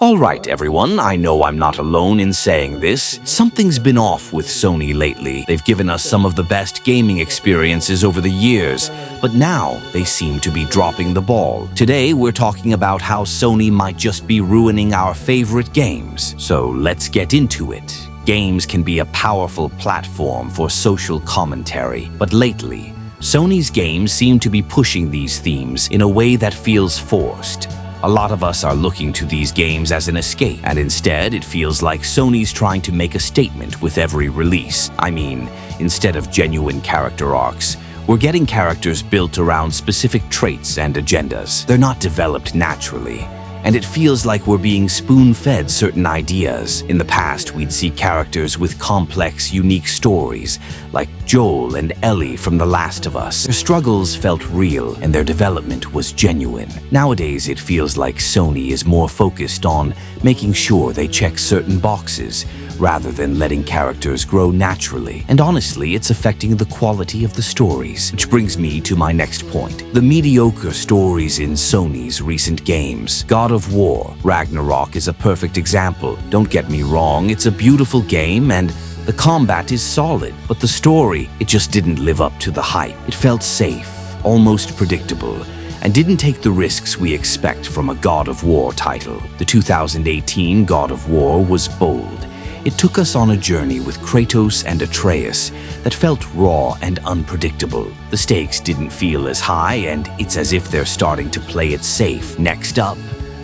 Alright everyone, I know I'm not alone in saying this. Something's been off with Sony lately. They've given us some of the best gaming experiences over the years, but now they seem to be dropping the ball. Today we're talking about how Sony might just be ruining our favorite games. So let's get into it. Games can be a powerful platform for social commentary, but lately, Sony's games seem to be pushing these themes in a way that feels forced. A lot of us are looking to these games as an escape, and instead it feels like Sony's trying to make a statement with every release. I mean, instead of genuine character arcs, we're getting characters built around specific traits and agendas. They're not developed naturally, and it feels like we're being spoon-fed certain ideas. In the past, we'd see characters with complex, unique stories, like Joel and Ellie from The Last of Us. Their struggles felt real, and their development was genuine. Nowadays, it feels like Sony is more focused on making sure they check certain boxes, rather than letting characters grow naturally. And honestly, it's affecting the quality of the stories. Which brings me to my next point. The mediocre stories in Sony's recent games. God of War, Ragnarok is a perfect example. Don't get me wrong, it's a beautiful game and the combat is solid, but the story, it just didn't live up to the hype. It felt safe, almost predictable, and didn't take the risks we expect from a God of War title. The 2018 God of War was bold. It took us on a journey with Kratos and Atreus that felt raw and unpredictable. The stakes didn't feel as high, and it's as if they're starting to play it safe. Next up,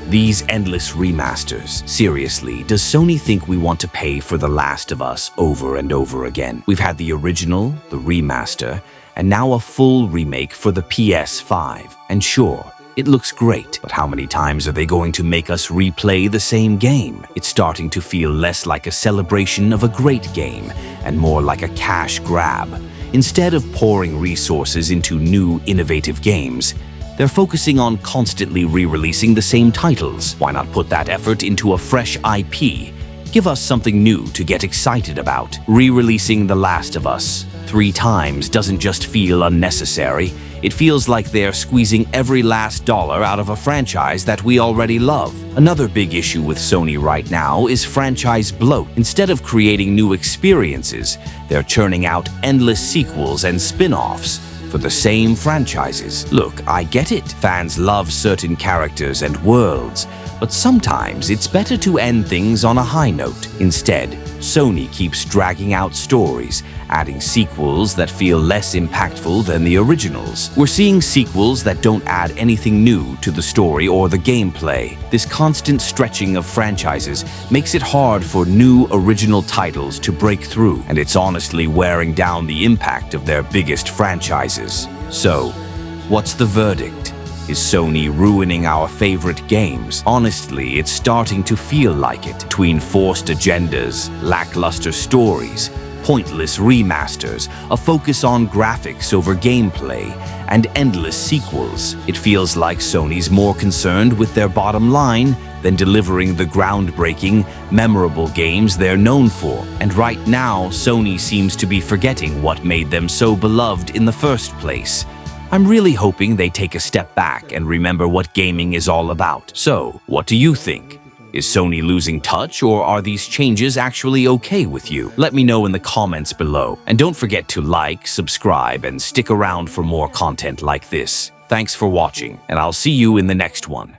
these endless remasters. Seriously, does Sony think we want to pay for The Last of Us over and over again? We've had the original, the remaster, and now a full remake for the PS5. And sure, it looks great, but how many times are they going to make us replay the same game? It's starting to feel less like a celebration of a great game and more like a cash grab. Instead of pouring resources into new, innovative games, they're focusing on constantly re-releasing the same titles. Why not put that effort into a fresh IP? Give us something new to get excited about. Re-releasing The Last of Us 3 times doesn't just feel unnecessary. It feels like they're squeezing every last dollar out of a franchise that we already love. Another big issue with Sony right now is franchise bloat. Instead of creating new experiences, they're churning out endless sequels and spin-offs for the same franchises. Look, I get it. Fans love certain characters and worlds, but sometimes it's better to end things on a high note. Instead, Sony keeps dragging out stories, adding sequels that feel less impactful than the originals. We're seeing sequels that don't add anything new to the story or the gameplay. This constant stretching of franchises makes it hard for new original titles to break through, and it's honestly wearing down the impact of their biggest franchises. So, what's the verdict? Is Sony ruining our favorite games? Honestly, it's starting to feel like it. Between forced agendas, lackluster stories, pointless remasters, a focus on graphics over gameplay, and endless sequels, it feels like Sony's more concerned with their bottom line than delivering the groundbreaking, memorable games they're known for. And right now, Sony seems to be forgetting what made them so beloved in the first place. I'm really hoping they take a step back and remember what gaming is all about. So, what do you think? Is Sony losing touch, or are these changes actually okay with you? Let me know in the comments below. And don't forget to like, subscribe, and stick around for more content like this. Thanks for watching, and I'll see you in the next one.